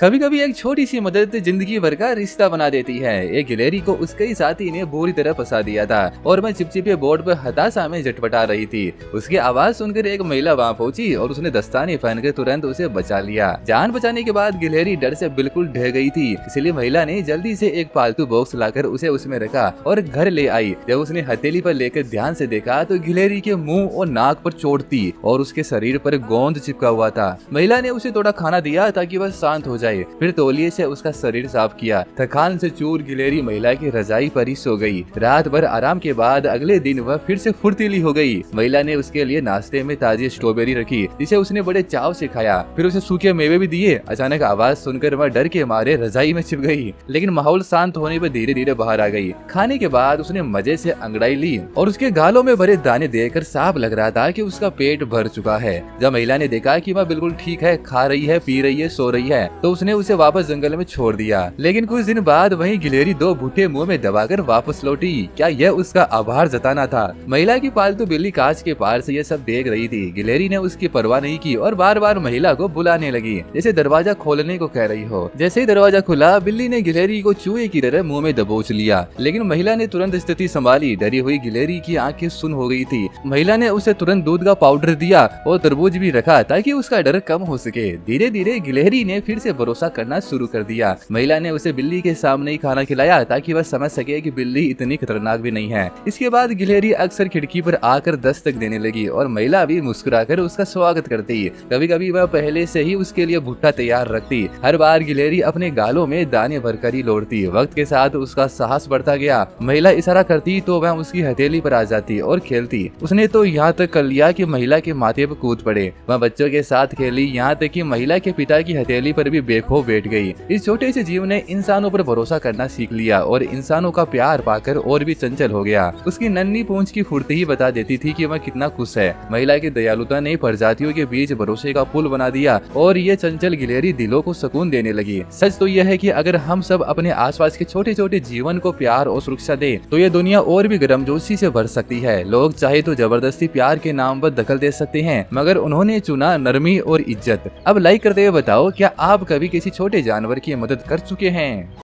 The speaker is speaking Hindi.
कभी कभी एक छोटी सी मदद जिंदगी भर का रिश्ता बना देती है। एक गिलहरी को उसके ही साथी ने बुरी तरह फंसा दिया था और मैं चिपचिपे बोर्ड पर हताशा में झटपटा रही थी। उसकी आवाज सुनकर एक महिला वहां पहुंची और उसने दस्ताने पहनकर तुरंत उसे बचा लिया। जान बचाने के बाद गिलहरी डर से बिल्कुल ढह गई थी, इसलिए महिला ने जल्दी से एक पालतू बॉक्स लाकर उसे उसमें रखा और घर ले आई। जब उसने हथेली पर लेकर ध्यान से देखा तो गिलहरी के मुंह और नाक पर चोट थी और उसके शरीर पर गोंद चिपका हुआ था। महिला ने उसे थोड़ा खाना दिया ताकि वह शांत हो जाए, फिर तौलिए से उसका शरीर साफ किया। थकान से चूर गिलहरी महिला की रजाई पर ही सो गई। रात भर आराम के बाद अगले दिन वह फिर से फुर्तीली हो गई। महिला ने उसके लिए नाश्ते में ताजी स्ट्रॉबेरी रखी जिसे उसने बड़े चाव से खाया, फिर उसे सूखे मेवे भी दिए। अचानक आवाज सुनकर वह डर के मारे रजाई में छिप गई, लेकिन माहौल शांत होने पर धीरे धीरे बाहर आ गई। खाने के बाद उसने मजे से अंगड़ाई ली और उसके गालों में भरे दाने देखकर साफ लग रहा था कि उसका पेट भर चुका है। जब महिला ने देखा कि वह बिल्कुल ठीक है, खा रही है, पी रही है, सो रही है, तो उसने उसे वापस जंगल में छोड़ दिया। लेकिन कुछ दिन बाद वही गिलहरी दो भुट्टे मुंह में दबाकर वापस लौटी। क्या यह उसका आभार जताना था? महिला की पालतू बिल्ली कांच के पार से यह सब देख रही थी। गिलहरी ने उसकी परवाह नहीं की और बार बार महिला को बुलाने लगी, जैसे दरवाजा खोलने को कह रही हो। जैसे ही दरवाजा खुला, बिल्ली ने गिलहरी को चूहे की तरह मुंह में दबोच लिया, लेकिन महिला ने तुरंत स्थिति संभाली। डरी हुई गिलहरी की आंखें सुन हो गई थी। महिला ने उसे तुरंत दूध का पाउडर दिया और तरबूज भी रखा ताकि उसका डर कम हो सके। धीरे धीरे गिलहरी ने फिर से भरोसा करना शुरू कर दिया। महिला ने उसे बिल्ली के सामने ही खाना खिलाया ताकि वह समझ सके कि बिल्ली इतनी खतरनाक भी नहीं है। इसके बाद गिलहरी अक्सर खिड़की पर आकर दस्तक देने लगी और महिला भी मुस्कुराकर उसका स्वागत करती। कभी कभी वह पहले से ही उसके लिए भुट्टा तैयार रखती। हर बार गिलहरी अपने गालों में दाने भरकर ही लौटती। वक्त के साथ उसका साहस बढ़ता गया। महिला इशारा करती तो वह उसकी हथेली पर आ जाती और खेलती। उसने तो यहाँ तक कर लिया कि महिला के माथे पर कूद पड़े। वह बच्चों के साथ खेली, यहाँ तक कि महिला के पिता की हथेली पर भी बेखौफ बैठ गई। इस छोटे से जीव ने इंसानों पर भरोसा करना सीख लिया और इंसानों का प्यार पाकर और भी चंचल हो गया। उसकी नन्ही पूंछ की फुर्ती ही बता देती थी कि वह कितना खुश है। महिला की दयालुता ने प्रजातियों के बीच भरोसे का पुल बना दिया और ये चंचल गिलहरी दिलों को सुकून देने लगी। सच तो यह है कि अगर हम सब अपने आसपास के छोटे छोटे जीवन को प्यार और सुरक्षा दे तो ये दुनिया और भी गर्मजोशी से भर सकती है। लोग चाहे तो जबरदस्ती प्यार के नाम पर दखल दे सकते हैं, मगर उन्होंने चुना नरमी और इज्जत। अब लाइक करते हुए बताओ, क्या आप कभी किसी छोटे जानवर की मदद कर चुके हैं?